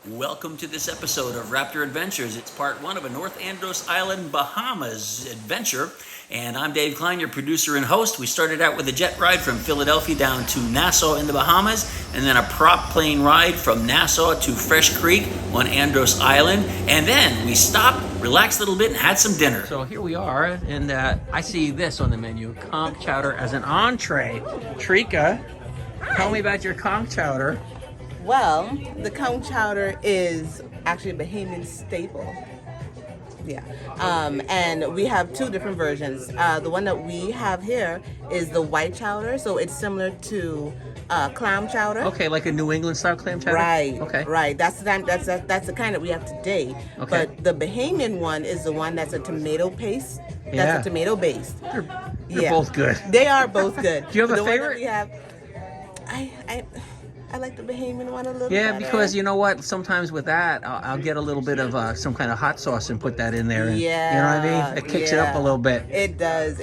Welcome to this episode of RAPTR Adventures. It's part one of a North Andros Island, Bahamas adventure. And I'm Dave Klein, your producer and host. We started out with a jet ride from Philadelphia down to Nassau in the Bahamas, and then a prop plane ride from Nassau to Fresh Creek on Andros Island. And then we stopped, relaxed a little bit, and had some dinner. So here we are, and I see this on the menu, conch chowder as an entree. Trika, tell me about your conch chowder. Well, the conch chowder is actually a Bahamian staple. Yeah. And we have two different versions. The one that we have here is the white chowder, so it's similar to clam chowder. Okay, like a New England style clam chowder? Right. Okay. Right. That's the kind that we have today. Okay. But the Bahamian one is the one that's a tomato paste. That's Yeah. a tomato based. They're both good. They are both good. Do you have a the favorite? One that we have, I like the Bahamian one a little Yeah, better. because you know what? Sometimes with that, I'll get a little bit of some kind of hot sauce and put that in there. And, Yeah, you know what I mean? It kicks it up a little bit. It does.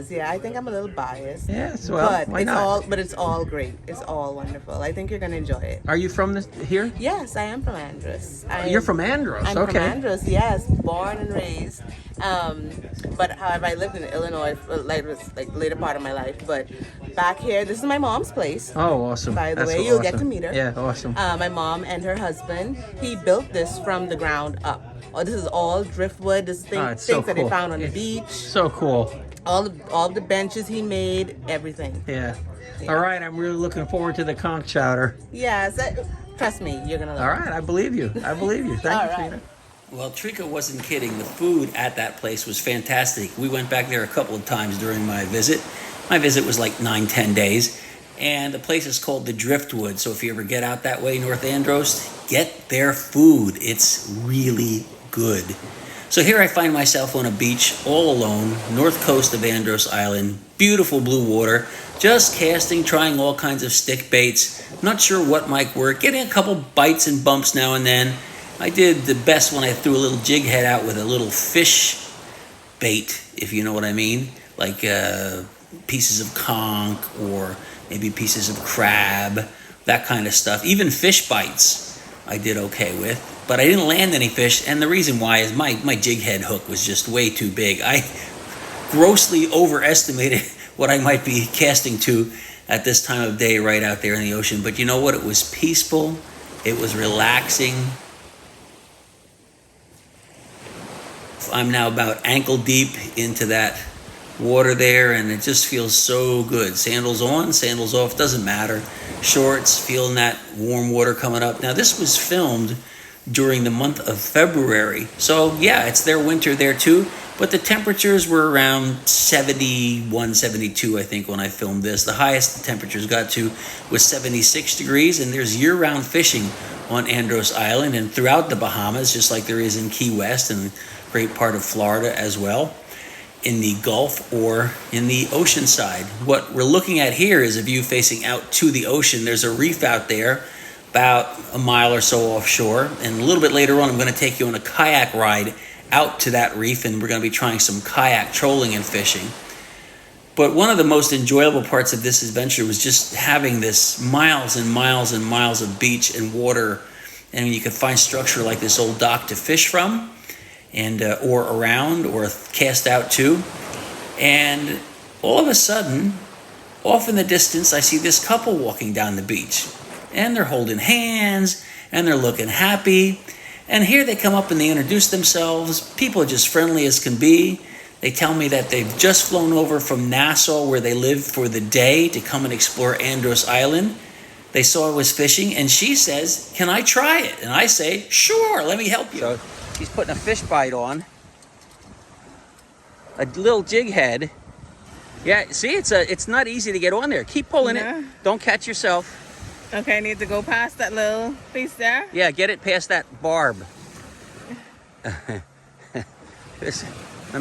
Yeah, I think I'm a little biased. Yes, well, but why not? It's all great. It's all wonderful. I think you're gonna enjoy it. Are you from here? Yes, I am from Andros. You're from Andros, I'm okay. from Andros, yes, born and raised. But however, I lived in Illinois for like later part of my life. But back here, this is my mom's place. Oh, awesome. By the That's way, so you'll awesome. get to meet her. Yeah, awesome. My mom and her husband, he built this from the ground up. Oh, this is all driftwood. This it's things so that they cool. found on the beach. So cool. All the benches he made, everything. Yeah. Yeah. All right, I'm really looking forward to the conch chowder. Yes, trust me, you're gonna love All right, I believe you. I believe you. Thank you, All right. Trina. Well, Trika wasn't kidding. The food at that place was fantastic. We went back there a couple of times during my visit. My visit was like 9-10 days. And the place is called the Driftwood. So if you ever get out that way, North Andros, get their food. It's really good. So here I find myself on a beach all alone, north coast of Andros Island, beautiful blue water, just casting, trying all kinds of stick baits. Not sure what might work, getting a couple bites and bumps now and then. I did the best when I threw a little jig head out with a little fish bait, if you know what I mean, like pieces of conch or maybe pieces of crab, that kind of stuff. Even fish bites I did okay with, but I didn't land any fish, and the reason why is my jig head hook was just way too big. I grossly overestimated what I might be casting to at this time of day right out there in the ocean. But you know what? It was peaceful. It was relaxing. I'm now about ankle deep into that water there, and it just feels so good. Sandals on, sandals off, doesn't matter. Shorts, feeling that warm water coming up. Now, this was filmed during the month of February. So, yeah, it's their winter there too, but the temperatures were around 71, 72, I think, when I filmed this. The highest the temperatures got to was 76 degrees, and there's year-round fishing on Andros Island and throughout the Bahamas, just like there is in Key West and great part of Florida as well, in the Gulf or in the ocean side. What we're looking at here is a view facing out to the ocean. There's a reef out there about a mile or so offshore, and a little bit later on I'm going to take you on a kayak ride out to that reef, and we're going to be trying some kayak trolling and fishing. But one of the most enjoyable parts of this adventure was just having this miles and miles and miles of beach and water, and you could find structure like this old dock to fish from, and or around or cast out to. And all of a sudden, off in the distance, I see this couple walking down the beach, and they're holding hands and they're looking happy. And here they come up and they introduce themselves. People are just friendly as can be. They tell me that they've just flown over from Nassau, where they live, for the day to come and explore Andros Island. They saw I was fishing, and she says, "Can I try it?" And I say, "Sure, let me help you." So he's putting a fish bite on, a little jig head. Yeah, see, it's not easy to get on there. Keep pulling it. Don't catch yourself. Okay, I need to go past that little piece there. Yeah, get it past that barb. Let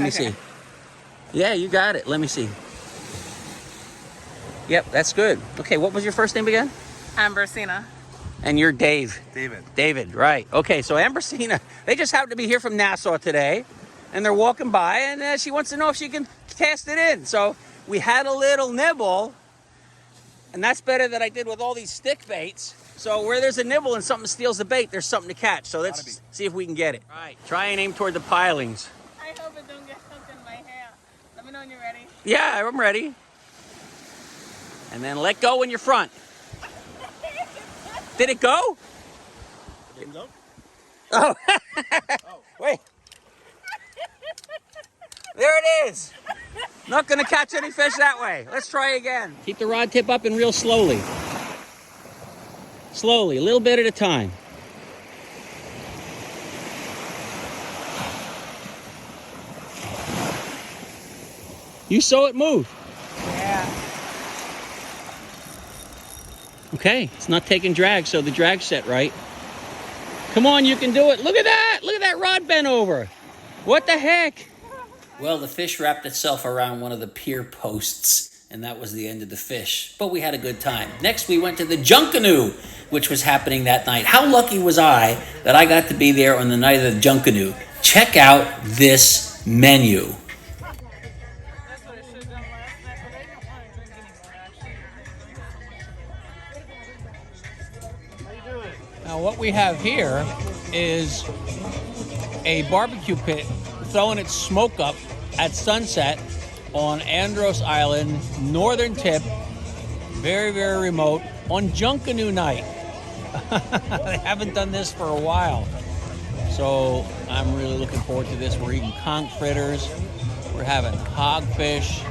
me see. Yeah, you got it. Let me see. Yep, that's good. Okay, what was your first name again? Ambrosina. And you're Dave. David. David, right. Okay, so Ambrosina, they just happen to be here from Nassau today, and they're walking by, and she wants to know if she can cast it in. So we had a little nibble, and that's better than I did with all these stick baits. So where there's a nibble and something steals the bait, there's something to catch. So let's see if we can get it. All right, try and aim toward the pilings. I hope it don't get stuck in my hair. Let me know when you're ready. Yeah, I'm ready. And then let go in your front. Did it go? Didn't go? Oh, wait. There it is. Not gonna catch any fish that way. Let's try again. Keep the rod tip up and reel slowly. Slowly, a little bit at a time. You saw it move. Yeah. Okay, it's not taking drag, so the drag's set right. Come on, you can do it. Look at that. Look at that rod bent over. What the heck? Well, the fish wrapped itself around one of the pier posts, and that was the end of the fish. But we had a good time. Next, we went to the Junkanoo, which was happening that night. How lucky was I that I got to be there on the night of the Junkanoo? Check out this menu. That's what I should have done last night, but I don't want to drink anymore, actually. Now, what we have here is a barbecue pit throwing its smoke up at sunset on Andros Island, northern tip, very, very remote, on Junkanoo night. They haven't done this for a while. So I'm really looking forward to this. We're eating conch fritters. We're having hogfish.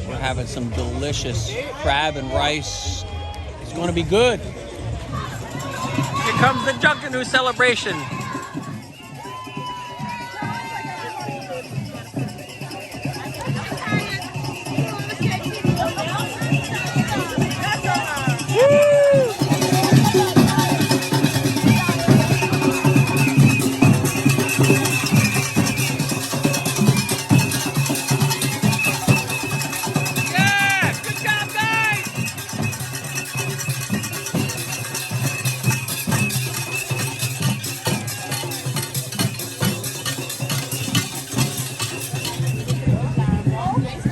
We're having some delicious crab and rice. It's going to be good. Here comes the Junkanoo celebration.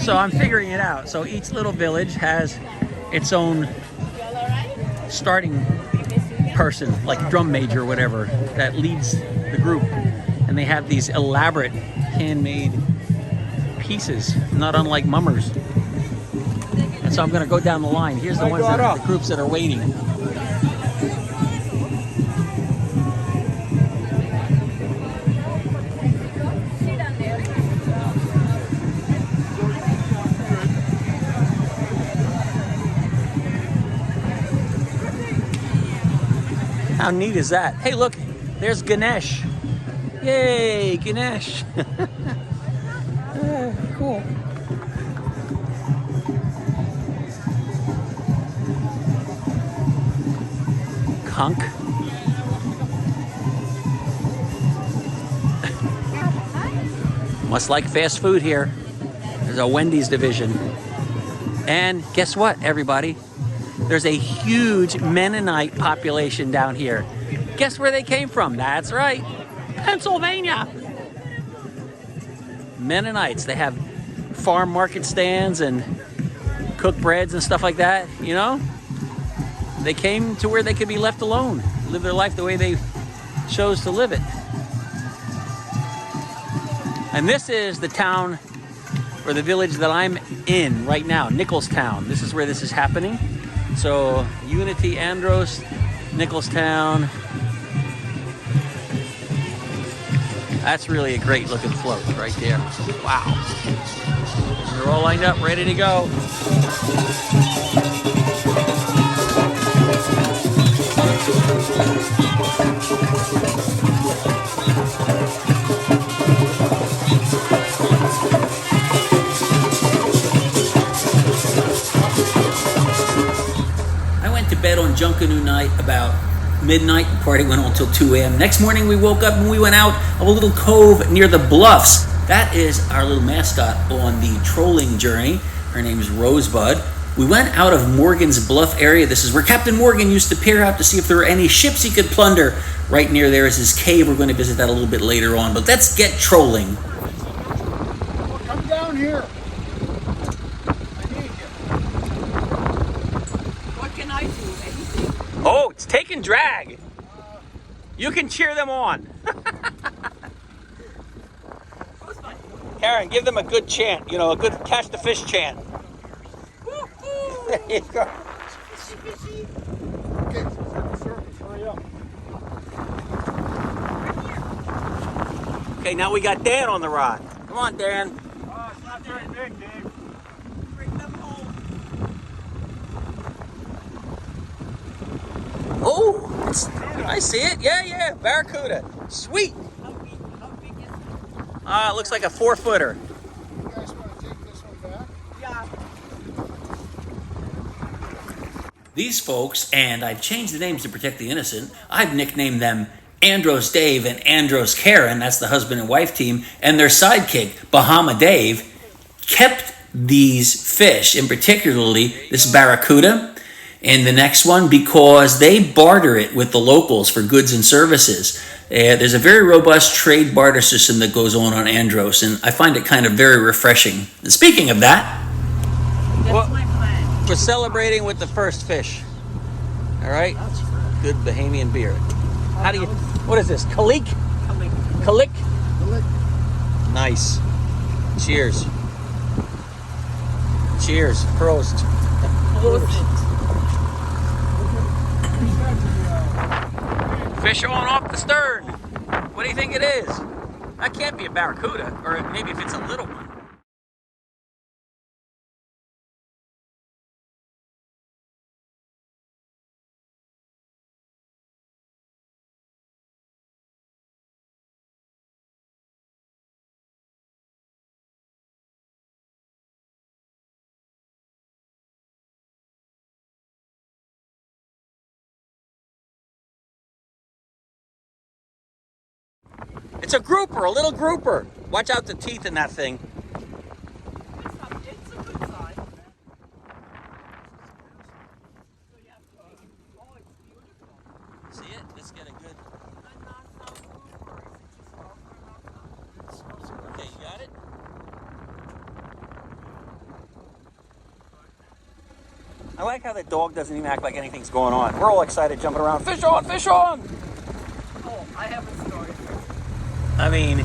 So I'm figuring it out. So each little village has its own starting person, like drum major or whatever, that leads the group. And they have these elaborate handmade pieces, not unlike mummers. And so I'm gonna go down the line. Here's the ones that are the groups that are waiting. How neat is that? Hey, look, there's Ganesh. Yay, Ganesh. Cool. Conch. Must like fast food here. There's a Wendy's division. And guess what, everybody? There's a huge Mennonite population down here. Guess where they came from? That's right, Pennsylvania. Mennonites, they have farm market stands and cooked breads and stuff like that, you know? They came to where they could be left alone, live their life the way they chose to live it. And this is the town, or the village that I'm in right now, Nicholstown. This is where this is happening. So, Unity, Andros, Nicholstown. That's really a great looking float right there. Wow. They're all lined up, ready to go. Bed on Junkanoo night about midnight. The party went on until 2 a.m. Next morning we woke up and we went out of a little cove near the bluffs. That is our little mascot on the trolling journey. Her name is Rosebud. We went out of Morgan's Bluff area. This is where Captain Morgan used to peer out to see if there were any ships he could plunder. Right near there is his cave. We're going to visit that a little bit later on. But let's get trolling. Come down here. Oh, it's taking drag. You can cheer them on. Karen, give them a good chant, you know, a good catch the fish chant. There you go. Okay, surface, hurry up. Okay, now we got Dan on the rod. Come on, Dan. Oh, it's not very big, Dave. Bring them home. Oh, I see it. Yeah, barracuda. Sweet. How big is it? It looks like a 4-footer. You guys want to take this one back? Yeah. These folks, and I've changed the names to protect the innocent, I've nicknamed them Andros Dave and Andros Karen, that's the husband and wife team, and their sidekick, Bahama Dave, kept these fish, in particularly this barracuda and the next one, because they barter it with the locals for goods and services. There's a very robust trade barter system that goes on Andros, and I find it kind of very refreshing. And speaking of that, That's my plan. we're celebrating with the first fish. All right? Good Bahamian beer. How do you, what is this? Kalik? Kalik? Nice. Cheers. Cheers. Prost. Fish on off the stern. What do you think it is? That can't be a barracuda, or maybe if it's a little one. It's a grouper, a little grouper. Watch out the teeth in that thing. It's a good size. See it? Let's get a good. Okay, you got it? I like how the dog doesn't even act like anything's going on. We're all excited jumping around. Fish on, fish on! Oh, I have a story. I mean,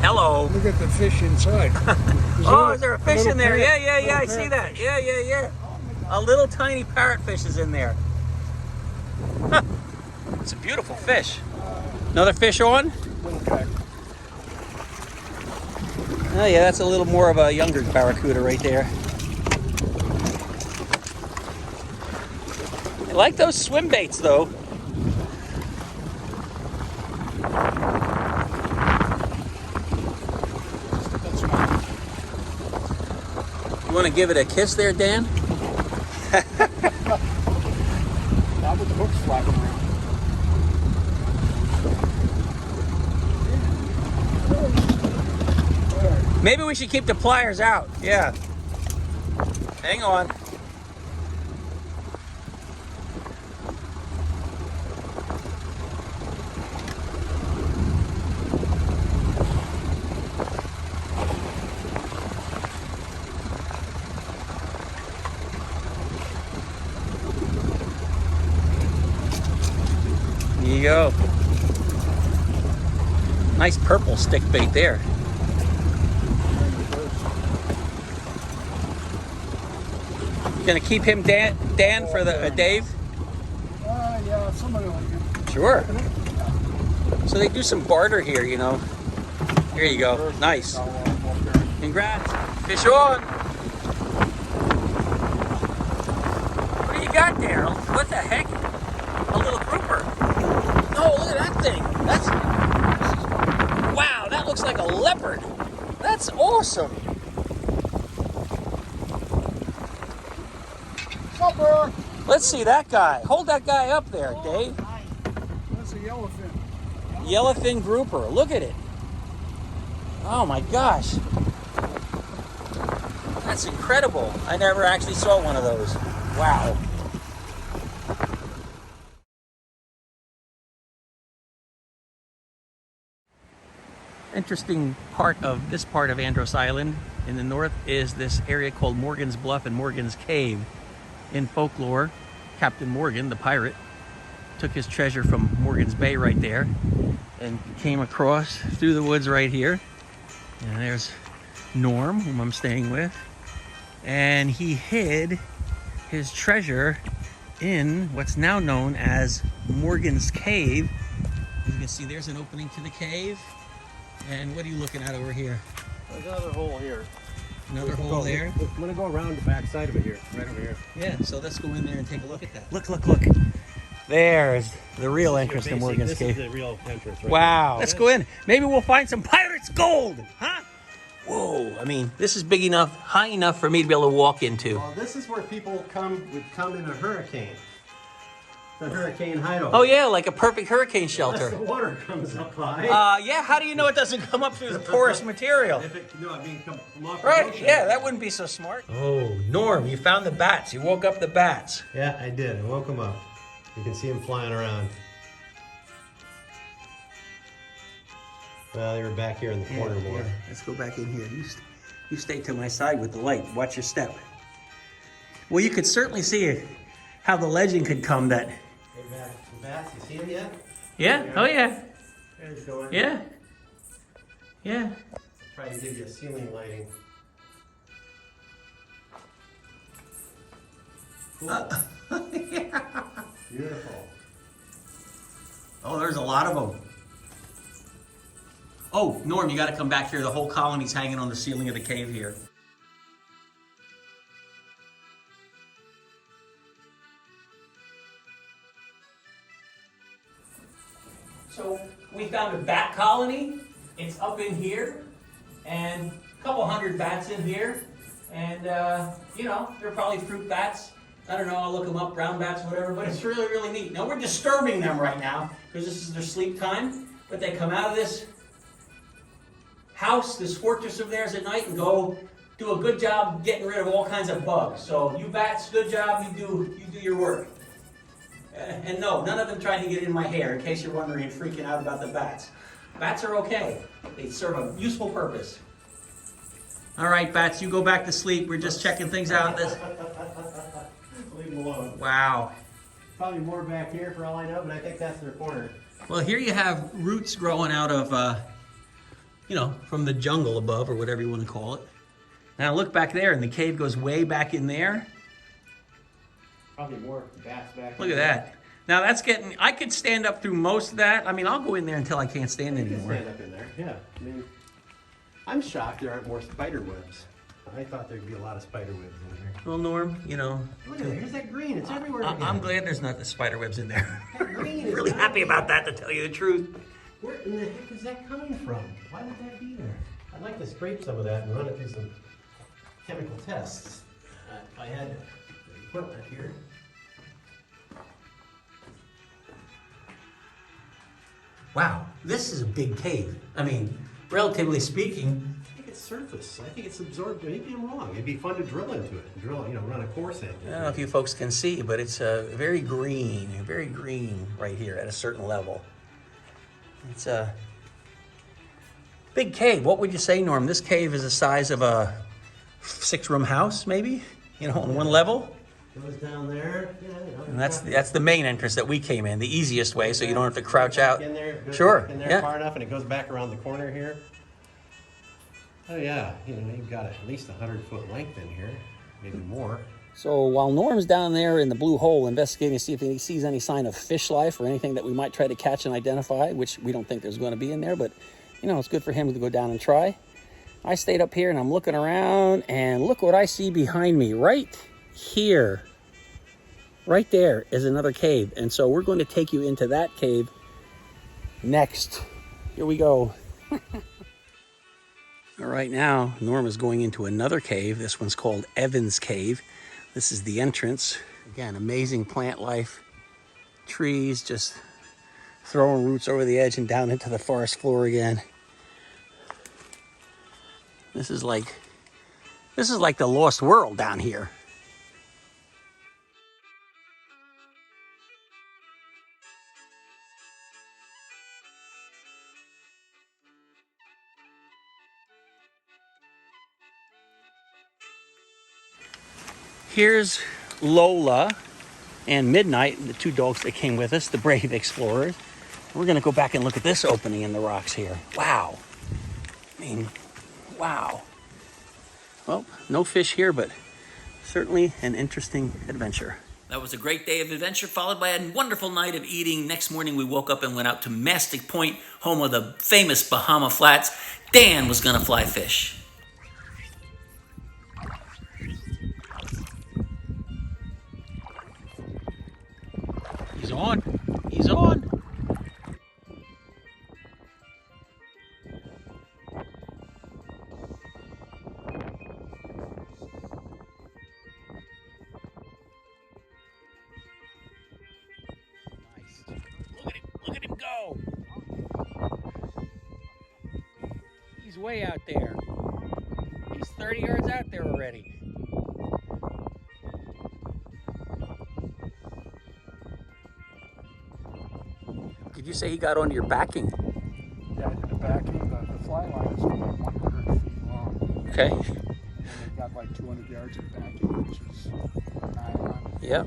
hello. Look at the fish inside. Oh, is there a fish in there? Yeah, I see that. Yeah. A little tiny parrotfish is in there. Huh. It's a beautiful fish. Another fish on? Okay. Oh yeah, that's a little more of a younger barracuda right there. I like those swim baits though. You want to give it a kiss there, Dan? Not with the hooks flapping around. Maybe we should keep the pliers out. Yeah. Hang on. There you go. Nice purple stick bait there. Gonna keep him Dan for the Dave? Yeah, somebody like it. Sure. So they do some barter here, you know. Here you go. Nice. Congrats. Fish on. What do you got there? What the heck? A little grouper. Oh, look at that thing. That's... Wow, that looks like a leopard. That's awesome. Supper! Let's see that guy. Hold that guy up there, Dave. That's a yellowfin. Yellowfin grouper. Look at it. Oh my gosh. That's incredible. I never actually saw one of those. Wow. Interesting part of this part of Andros Island in the north is this area called Morgan's Bluff and Morgan's Cave. In folklore, Captain Morgan, the pirate, took his treasure from Morgan's Bay right there and came across through the woods right here. And there's Norm, whom I'm staying with. And he hid his treasure in what's now known as Morgan's Cave. You can see there's an opening to the cave. And what are you looking at over here? There's another hole here. Another hole there? I'm gonna go around the back side of it here, right over here. Yeah, so let's go in there and take a look at that. Look, look, look. There's the real entrance to Morgan's Cave. This is the real entrance right Wow. Let's go in. Maybe we'll find some pirates' gold, huh? Whoa, I mean, this is big enough, high enough for me to be able to walk into. Well, this is where people would come in a hurricane. The hurricane hideout. Oh yeah, like a perfect hurricane Unless shelter. the water comes up high. Yeah, how do you know it doesn't come up through the porous material? If it, no, I mean, come off the Right, ocean. yeah, that wouldn't be so smart. Oh, Norm, you found the bats. You woke up the bats. Yeah, I did. I woke them up. You can see them flying around. Well, they were back here in the corner more. Yeah. Let's go back in here. You stay to my side with the light. Watch your step. Well, you could certainly see how the legend could come that... Hey, the bats, you see them yet? Yeah, oh yeah, There's going. yeah, yeah. Try to give you a ceiling lighting. Cool. Beautiful. Oh, there's a lot of them. Oh, Norm, you got to come back here. The whole colony's hanging on the ceiling of the cave here. So we found a bat colony. It's up in here, and a couple hundred bats in here. And, you know, they're probably fruit bats. I don't know, I'll look them up, brown bats, whatever, but it's really, really neat. Now, we're disturbing them right now because this is their sleep time, but they come out of this house, this fortress of theirs at night, and go do a good job getting rid of all kinds of bugs. So, you bats, good job, you do your work. And no, none of them tried to get in my hair, in case you're wondering and freaking out about the bats. Bats are okay. They serve a useful purpose. All right, bats, you go back to sleep. We're just checking things out. Leave them alone. Wow. Probably more back here for all I know, but I think that's their corner. Well, here you have roots growing out of, you know, from the jungle above, or whatever you want to call it. Now look back there, and the cave goes way back in there. Probably more bats back Look at that. Now that's getting, I could stand up through most of that. I mean, I'll go in there until I can't stand You can anymore. stand up in there, yeah. I mean, I'm shocked there aren't more spider webs. I thought there'd be a lot of spider webs in there. Well, Norm, you know, Look at it, here's that green, it's everywhere again. I'm glad there's not the spider webs in there. That green is Really not happy there. about that, to tell you the truth. Where in the heck is that coming from? Why would that be there? I'd like to scrape some of that and run it through some chemical tests. If I had the equipment here. Wow, this is a big cave. I mean, relatively speaking. I think it's surface. I think it's absorbed. Maybe I'm wrong. It'd be fun to drill into it. Drill, you know, run a course in. I don't know if you folks can see, but it's very green right here at a certain level. It's a big cave. What would you say, Norm? This cave is the size of a 6-room house, maybe? You know, on one level? Goes down there. Yeah, you know, And that's the main entrance that we came in, the easiest way, so you don't have to crouch out. In there, goes Sure, back in there yeah. far enough, and it goes back around the corner here. Oh yeah, you know, you've got at least 100-foot length in here, maybe more. So while Norm's down there in the blue hole investigating to see if he sees any sign of fish life or anything that we might try to catch and identify, which we don't think there's going to be in there, but you know, it's good for him to go down and try. I stayed up here and I'm looking around, and look what I see behind me right here. Right there is another cave, and so we're going to take you into that cave next. Here we go. All right, now Norm is going into another cave. This one's called Evans Cave. This is the entrance. Again, amazing plant life. Trees just throwing roots over the edge and down into the forest floor again. This is like the lost world down here. Here's Lola, and Midnight, the two dogs that came with us, the brave explorers. We're gonna go back and look at this opening in the rocks here. Wow. I mean, wow. Well, no fish here, but certainly an interesting adventure. That was a great day of adventure, followed by a wonderful night of eating. Next morning, we woke up and went out to Mastic Point, home of the famous Bahama Flats. Dan was gonna fly fish. He's on. He's on. Look at him go. He's way out there. He's 30 yards out there already. Did you say he got onto your backing? Yeah, I did the backing. The fly line is only 100 feet long. Okay. And they've got like 200 yards of backing, which is nylon. Yep.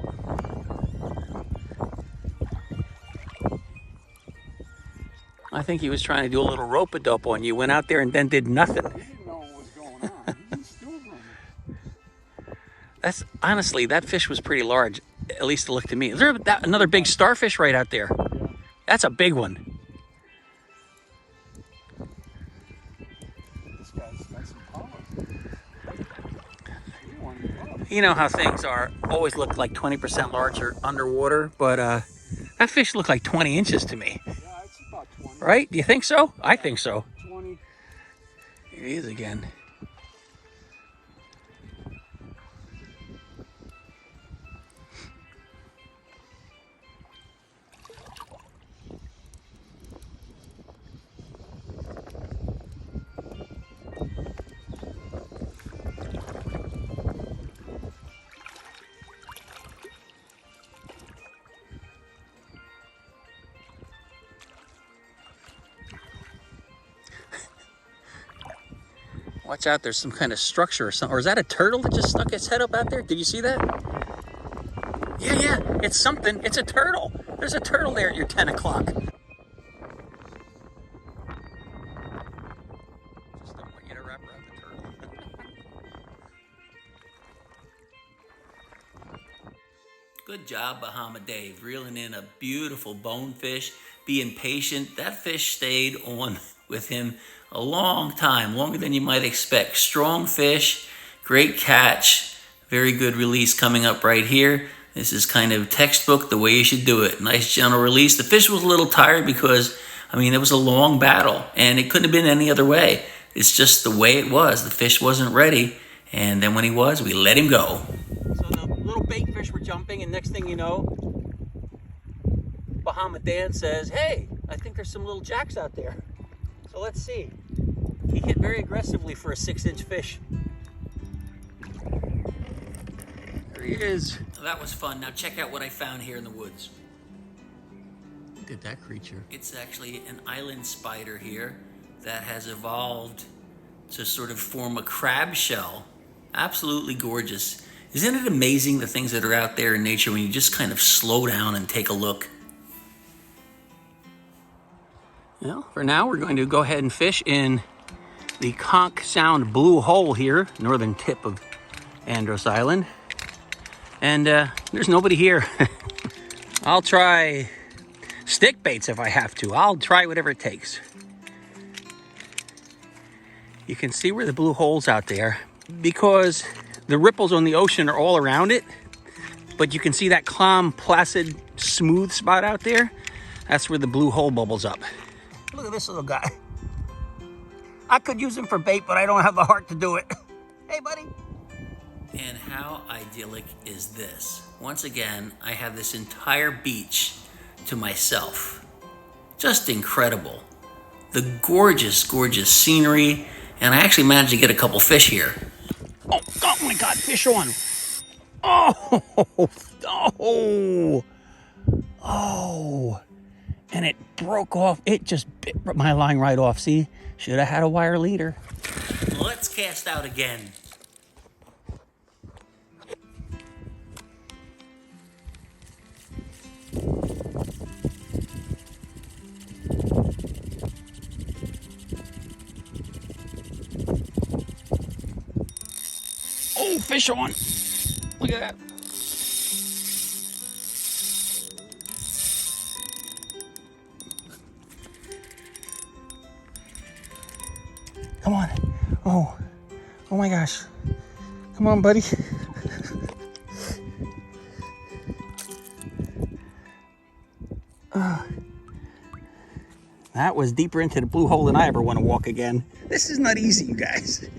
I think he was trying to do a little rope-a-dope on you. Went out there and then did nothing. He didn't know what was going on. He's still running. That's honestly, that fish was pretty large, at least it looked to me. Is there another big starfish right out there? Yeah. That's a big one. This guy's got some power. He wanted to go. You know how things are, always look like 20% larger underwater, but that fish looked like 20 inches to me. Yeah, it's about 20. Right? Do you think so? I think so. 20. Here he is again. Watch out, there's some kind of structure or something. Or is that a turtle that just stuck its head up out there? Did you see that? Yeah, it's something. It's a turtle. There's a turtle there at your 10 o'clock. Just don't want you to wrap around the turtle. Good job, Bahama Dave, reeling in a beautiful bonefish, being patient. That fish stayed on with him a long time, longer than you might expect. Strong fish, great catch, very good release coming up right here. This is kind of textbook, the way you should do it. Nice gentle release. The fish was a little tired because, I mean, it was a long battle and it couldn't have been any other way. It's just the way it was. The fish wasn't ready. And then when he was, we let him go. So the little bait fish were jumping, and next thing you know, Bahama Dan says, hey, I think there's some little jacks out there. So let's see. He hit very aggressively for a 6-inch fish. There he is. That was fun. Now check out what I found here in the woods. Look at that creature. It's actually an island spider here that has evolved to sort of form a crab shell. Absolutely gorgeous. Isn't it amazing the things that are out there in nature when you just kind of slow down and take a look? Well, for now, we're going to go ahead and fish in the Conch Sound Blue Hole here, northern tip of Andros Island. And there's nobody here. I'll try stick baits if I have to. I'll try whatever it takes. You can see where the blue hole's out there because the ripples on the ocean are all around it. But you can see that calm, placid, smooth spot out there. That's where the blue hole bubbles up. Look at this little guy. I could use him for bait, but I don't have the heart to do it. Hey, buddy. And how idyllic is this? Once again, I have this entire beach to myself. Just incredible. The gorgeous, gorgeous scenery. And I actually managed to get a couple fish here. Oh my God, fish on. Oh. And it broke off. It just bit my line right off. See, should have had a wire leader. Let's cast out again. fish on. Look at that. Come on. Oh my gosh. Come on, buddy. That was deeper into the blue hole than I ever want to walk again. This is not easy, you guys.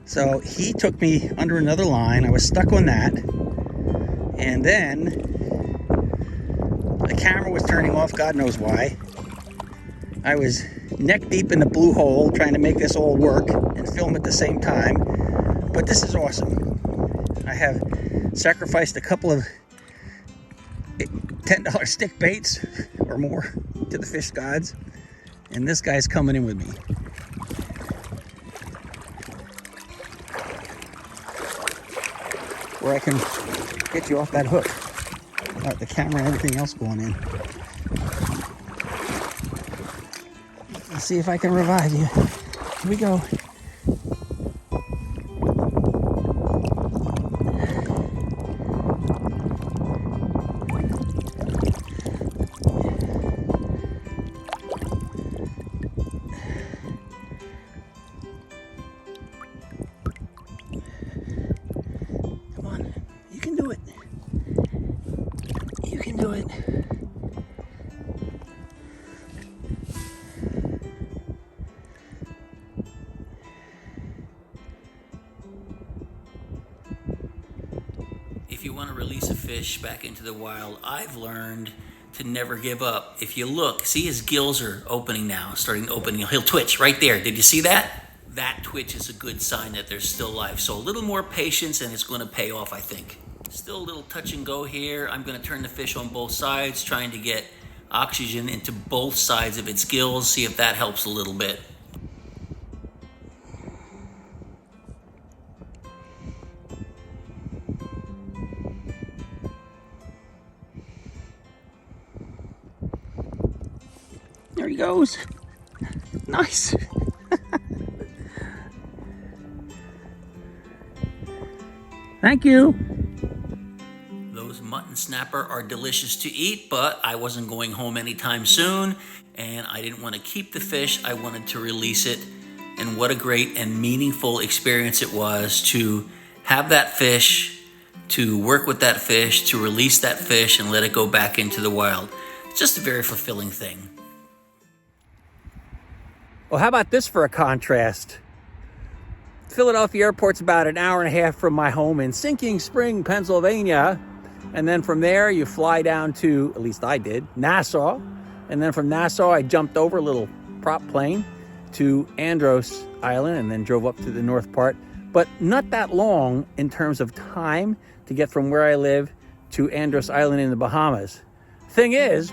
So he took me under another line. I was stuck on that. And then the camera was turning off, God knows why. I was neck deep in the blue hole trying to make this all work and film at the same time. But this is awesome. I have sacrificed a couple of $10 stick baits or more to the fish gods, and this guy's coming in with me. Where I can get you off that hook. The camera and everything else going in. Let's see if I can revive you. Here we go. Do it. If you want to release a fish back into the wild, I've learned to never give up. If you look, see his gills are opening now, starting to open. He'll twitch right there. Did you see that? That twitch is a good sign that there's still life. So a little more patience and it's going to pay off, I think. Still a little touch and go here. I'm going to turn the fish on both sides, trying to get oxygen into both sides of its gills, see if that helps a little bit. There he goes. Nice. Thank you. Those mutton snapper are delicious to eat, but I wasn't going home anytime soon, and I didn't want to keep the fish. I wanted to release it, and what a great and meaningful experience it was to have that fish, to work with that fish, to release that fish and let it go back into the wild. It's just a very fulfilling thing. Well, how about this for a contrast? Philadelphia Airport's about an hour and a half from my home in Sinking Spring, Pennsylvania. And then from there, you fly down to, at least I did, Nassau. And then from Nassau, I jumped over a little prop plane to Andros Island and then drove up to the north part. But not that long in terms of time to get from where I live to Andros Island in the Bahamas. Thing is,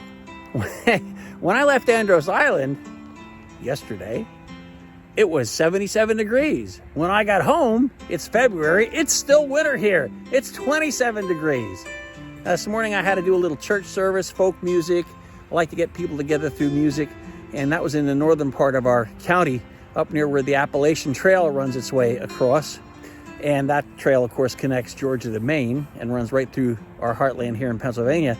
when I left Andros Island yesterday, it was 77 degrees. When I got home, it's February, it's still winter here. It's 27 degrees. This morning I had to do a little church service, folk music. I like to get people together through music. And that was in the northern part of our county, up near where the Appalachian Trail runs its way across. And that trail, of course, connects Georgia to Maine and runs right through our heartland here in Pennsylvania.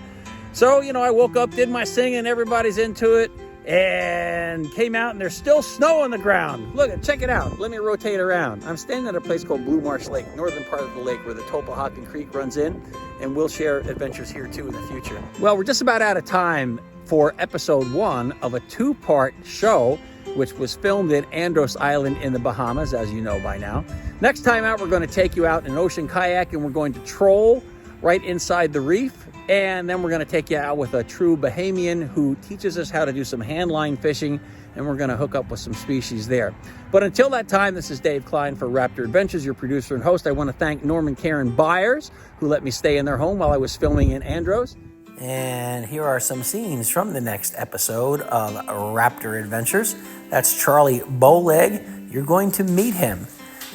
So, I woke up, did my singing, everybody's into it, and came out and there's still snow on the ground. Look, check it out. Let me rotate around. I'm standing at a place called Blue Marsh Lake, northern part of the lake where the Topahocken Creek runs in, and we'll share adventures here too in the future. Well, we're just about out of time for episode 1 of a 2-part show, which was filmed in Andros Island in the Bahamas, as you know by now. Next time out, we're going to take you out in an ocean kayak and we're going to troll right inside the reef. And then we're going to take you out with a true Bahamian who teaches us how to do some handline fishing, and we're going to hook up with some species there. But until that time, this is Dave Klein for RAPTR Adventures, your producer and host. I want to thank Norman Karen Byers, who let me stay in their home while I was filming in Andros. And here are some scenes from the next episode of RAPTR Adventures. That's Charlie Bowleg. You're going to meet him.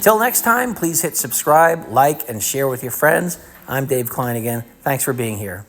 Till next time, please hit subscribe, like, and share with your friends. I'm Dave Klein again. Thanks for being here.